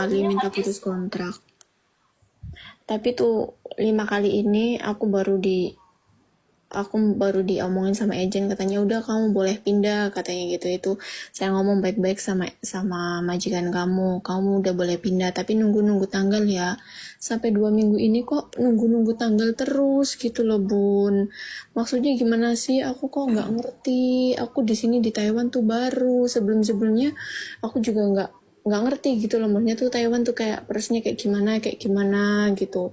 kali Iya minta habis. putus kontrak. Tapi tuh 5 kali ini aku baru diomongin sama agent, katanya udah kamu boleh pindah, katanya gitu. Itu saya ngomong baik-baik sama sama majikan kamu udah boleh pindah, tapi nunggu-nunggu tanggal ya. Sampai 2 minggu ini kok nunggu-nunggu tanggal terus gitu loh bun. Maksudnya gimana sih, aku kok nggak ngerti. Aku di sini di Taiwan tuh baru, sebelum-sebelumnya aku juga nggak ngerti gitu loh. Maksudnya tuh Taiwan tuh kayak prosesnya kayak gimana gitu.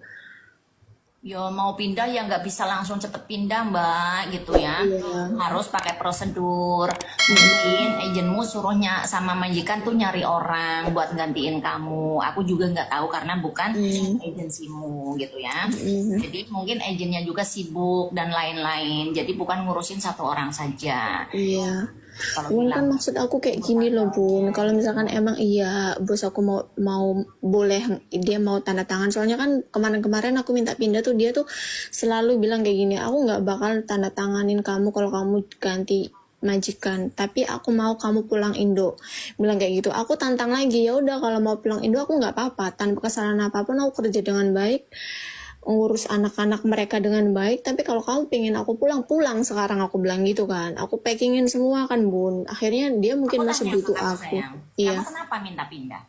Yo mau pindah ya nggak bisa langsung cepet pindah mbak gitu ya. Iya. Harus pakai prosedur. Mungkin agentmu suruhnya sama majikan tuh nyari orang buat gantiin kamu. Aku juga nggak tahu karena bukan Mm, agensimu gitu ya. mm. Jadi mungkin agennya juga sibuk dan lain-lain. Jadi bukan ngurusin satu orang saja. Iya. Kalau Cuman kan bilang maksud aku kayak gini loh Bun, kalau misalkan emang iya bos aku mau mau boleh dia mau tanda tangan, soalnya kan kemarin-kemarin aku minta pindah tuh dia tuh selalu bilang kayak gini, aku nggak bakal tanda tanganin kamu kalau kamu ganti majikan, tapi aku mau kamu pulang Indo, bilang kayak gitu. Aku tantang lagi, ya udah kalau mau pulang Indo aku nggak apa-apa, tanpa kesalahan apapun aku kerja dengan baik, ngurus anak-anak mereka dengan baik. Tapi kalau kamu pengen aku pulang sekarang, aku bilang gitu kan, aku packingin semua kan bun. Akhirnya dia aku mungkin masih tanya ke butuh kamu aku. sayang, kamu Iya, kenapa minta pindah?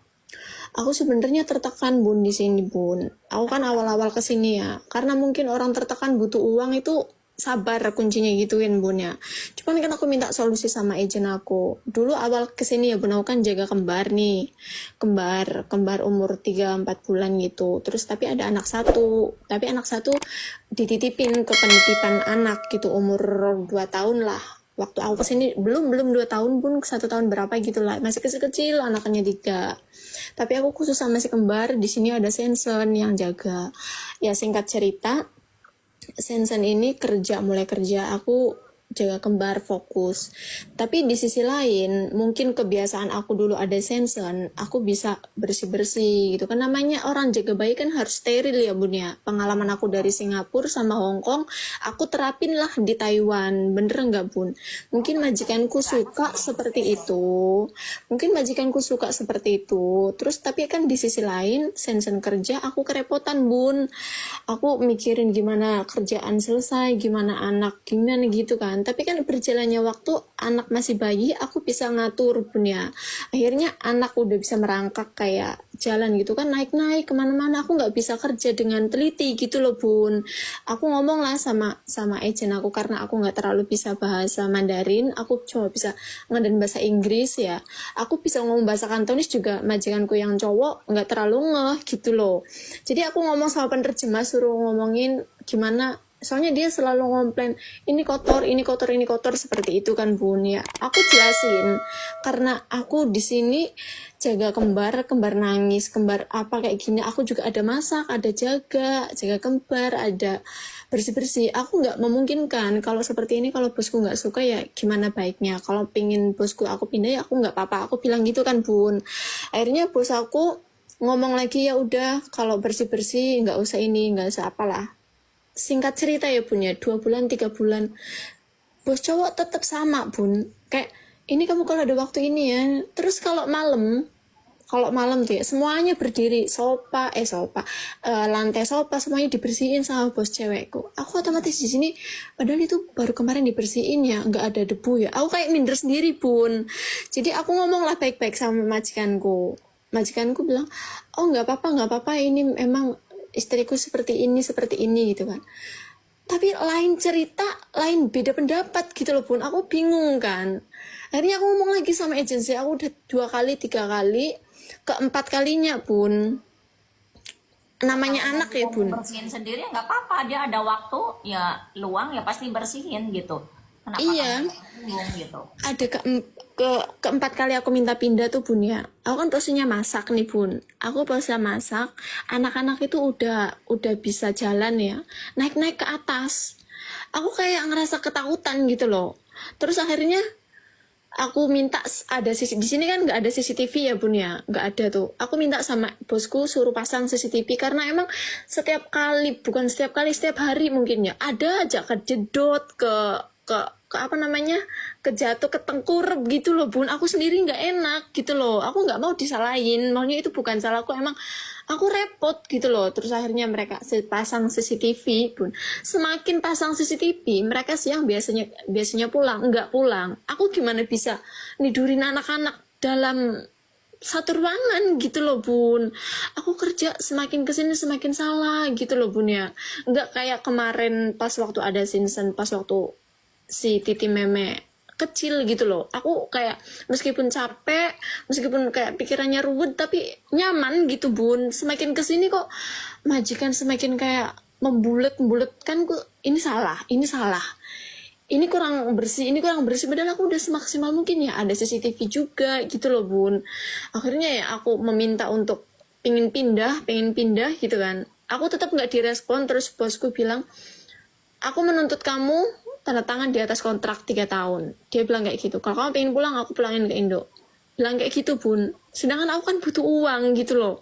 aku sebenarnya tertekan bun di sini bun. Aku kan awal-awal kesini ya, karena mungkin orang tertekan butuh uang itu sabar kuncinya gituin bun ya. Cuman kan aku minta solusi sama agent aku. Dulu awal kesini ya bun, aku kan jaga kembar nih, kembar umur 3-4 bulan gitu. Terus tapi ada anak satu, tapi anak satu dititipin ke penitipan anak gitu umur 2 tahun lah. Waktu aku kesini belum belum 2 tahun pun, 1 tahun berapa gitu lah, masih kecil-kecil anaknya 3. Tapi aku khusus sama si kembar, di sini ada Sensen yang jaga. Ya singkat cerita, Sensen ini mulai kerja, aku jaga kembar fokus. Tapi di sisi lain, mungkin kebiasaan aku dulu ada Sensen, aku bisa bersih-bersih gitu kan, namanya orang jaga bayi kan harus steril ya bun ya. Pengalaman aku dari Singapura sama Hong Kong, aku terapin lah di Taiwan, bener nggak bun? Mungkin majikanku suka seperti itu, terus tapi kan di sisi lain Sensen kerja, aku kerepotan bun. Aku mikirin gimana kerjaan selesai, gimana anak, gimana gitu kan. Tapi kan berjalannya waktu, anak masih bayi, aku bisa ngatur pun ya. Akhirnya anak udah bisa merangkak kayak jalan gitu kan, naik-naik kemana-mana. Aku nggak bisa kerja dengan teliti gitu loh bun. Aku ngomong lah sama sama agent aku, karena aku nggak terlalu bisa bahasa Mandarin, aku cuma bisa ngeden bahasa Inggris ya. Aku bisa ngomong bahasa Kantonis juga, majikanku yang cowok nggak terlalu ngeh gitu loh. Jadi aku ngomong sama penerjemah, suruh ngomongin gimana, soalnya dia selalu komplain ini kotor, ini kotor, ini kotor, seperti itu kan bun ya. Aku jelasin karena aku di sini jaga kembar nangis, kembar apa kayak gini, aku juga ada masak, ada jaga kembar, ada bersih-bersih. Aku nggak memungkinkan kalau seperti ini, kalau bosku nggak suka ya gimana baiknya. Kalau pingin bosku aku pindah ya aku nggak apa-apa, aku bilang gitu kan bun. Akhirnya bos aku ngomong lagi, ya udah kalau bersih-bersih nggak usah ini, nggak usah apalah. Singkat cerita ya bun ya, 2 bulan 3 bulan bos cowok tetap sama bun, kayak ini kamu kalau ada waktu ini ya. Terus kalau malam tuh ya semuanya berdiri, lantai sofa semuanya dibersihin sama bos cewekku. Aku otomatis di sini, padahal itu baru kemarin dibersihin ya, nggak ada debu ya, aku kayak minder sendiri bun. Jadi aku ngomong lah baik-baik sama majikanku bilang, oh nggak apa-apa, ini emang istriku seperti ini gitu kan. Tapi lain cerita, lain beda pendapat gitu loh bun. Aku bingung kan. Akhirnya aku ngomong lagi sama agensi, aku udah 2 kali 3 kali, keempat kalinya bun, Kalau namanya anak ya majikanmu bun. bersihin sendiri nggak apa-apa, dia ada waktu ya luang ya pasti bersihin gitu. Kenapa kamu Iya, bingung gitu? ada keempat kali aku minta pindah tuh bun ya. Aku kan posisinya masak nih bun, aku posisinya masak, anak-anak itu udah bisa jalan ya, naik-naik ke atas. Aku kayak ngerasa ketakutan gitu loh. Terus akhirnya aku minta, ada sisi di sini kan nggak ada CCTV ya bun ya, nggak ada tuh. Aku minta sama bosku suruh pasang CCTV, karena emang setiap kali, bukan setiap kali, setiap hari mungkin ya ada aja kejedot ke apa namanya, kejatuh ketengkurep gitu loh bun. Aku sendiri nggak enak gitu loh, aku nggak mau disalahin, maunya itu bukan salahku, emang aku repot gitu loh. Terus akhirnya mereka pasang CCTV bun. Semakin pasang CCTV, mereka siang biasanya pulang, nggak pulang. Aku gimana bisa nidurin anak-anak dalam satu ruangan gitu loh bun. Aku kerja semakin kesini semakin salah gitu loh bun ya. Nggak kayak kemarin pas waktu ada Sinsen, pas waktu si Titi Meme kecil gitu loh. Aku kayak meskipun capek, meskipun kayak pikirannya ruwet, tapi nyaman gitu bun. Semakin kesini kok majikan semakin kayak membulet-buletkan, kok ini salah, ini kurang bersih, padahal aku udah semaksimal mungkin ya, ada CCTV juga gitu loh bun. Akhirnya ya aku meminta untuk pengen pindah gitu kan. Aku tetap nggak direspon, terus bosku bilang, aku menuntut kamu tanda tangan di atas kontrak 3 tahun. Dia bilang kayak gitu, kalau kamu pengen pulang aku pulangin ke Indo. Bilang kayak gitu bun, sedangkan aku kan butuh uang gitu loh.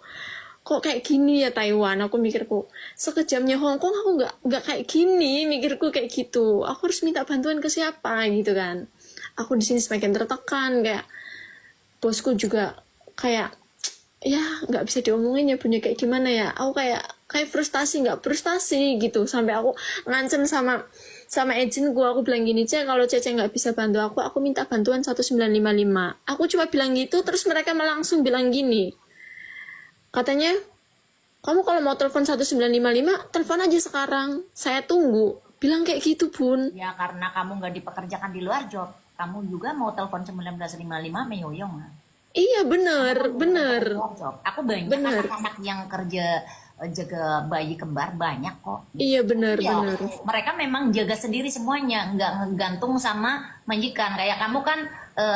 Kok kayak gini ya Taiwan, aku mikirku sekejamnya Hong Kong aku nggak kayak gini, mikirku kayak gitu. Aku harus minta bantuan ke siapa gitu kan. Aku di sini semakin tertekan, kayak bosku juga kayak ya nggak bisa diomongin ya punya kayak gimana ya. Aku kayak nggak frustasi gitu, sampai aku ngancem sama agent gua. Aku bilang gini, Cek, kalau Cece nggak bisa bantu aku minta bantuan 1955. Aku cuma bilang gitu, terus mereka langsung bilang gini, katanya, kamu kalau mau telepon 1955, telepon aja sekarang. Saya tunggu. Bilang kayak gitu, Bun. Ya karena kamu nggak dipekerjakan di luar job, kamu juga mau telepon 1955 meyoyong. Iya, bener. Job. Aku banyak Bener. anak-anak yang kerja jaga bayi kembar, banyak kok. Iya, bener. Mereka memang jaga sendiri semuanya, nggak ngegantung sama majikan. Kayak kamu kan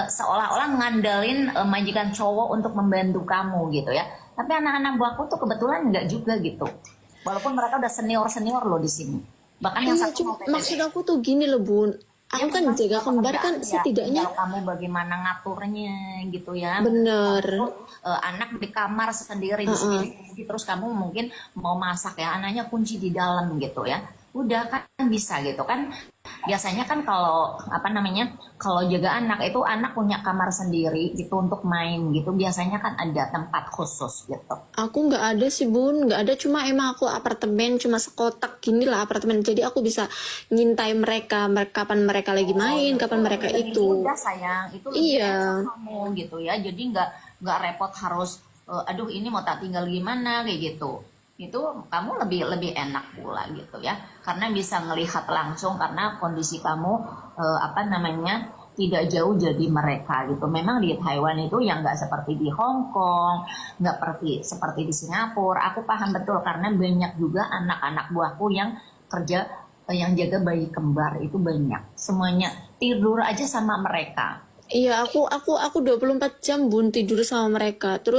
seolah-olah ngandalin majikan cowok untuk membantu kamu gitu ya. Tapi anak-anak buahku tuh kebetulan nggak juga gitu. Walaupun mereka udah senior loh di sini. Bahkan yang Iya, satu mau maksud aku tuh gini loh, Bun. Aku ya, kan jaga kembar kan setidaknya. Tinggal kamu bagaimana ngaturnya gitu ya. Bener. Anak di kamar sendiri di sini, terus kamu mungkin mau masak ya, anaknya kunci di dalam gitu ya. Udah kan bisa gitu kan. Biasanya kan kalau kalau jaga anak itu anak punya kamar sendiri gitu untuk main gitu, biasanya kan ada tempat khusus gitu. Aku nggak ada sih Bun, nggak ada, cuma emang aku apartemen cuma sekotak gini lah apartemen, jadi aku bisa ngintai mereka kapan mereka lagi main, kapan mereka itu. Udah sayang, itu Iya. kamu gitu ya, jadi nggak repot harus aduh ini mau tak tinggal gimana kayak gitu. Itu kamu lebih enak pula gitu ya, karena bisa ngelihat langsung, karena kondisi kamu tidak jauh jadi mereka gitu. Memang di Taiwan itu yang nggak seperti di Hong Kong, nggak seperti di Singapura. Aku paham betul karena banyak juga anak-anak buahku yang kerja yang jaga bayi kembar itu banyak. Semuanya tidur aja sama mereka. Iya, aku 24 jam Bun tidur sama mereka. Terus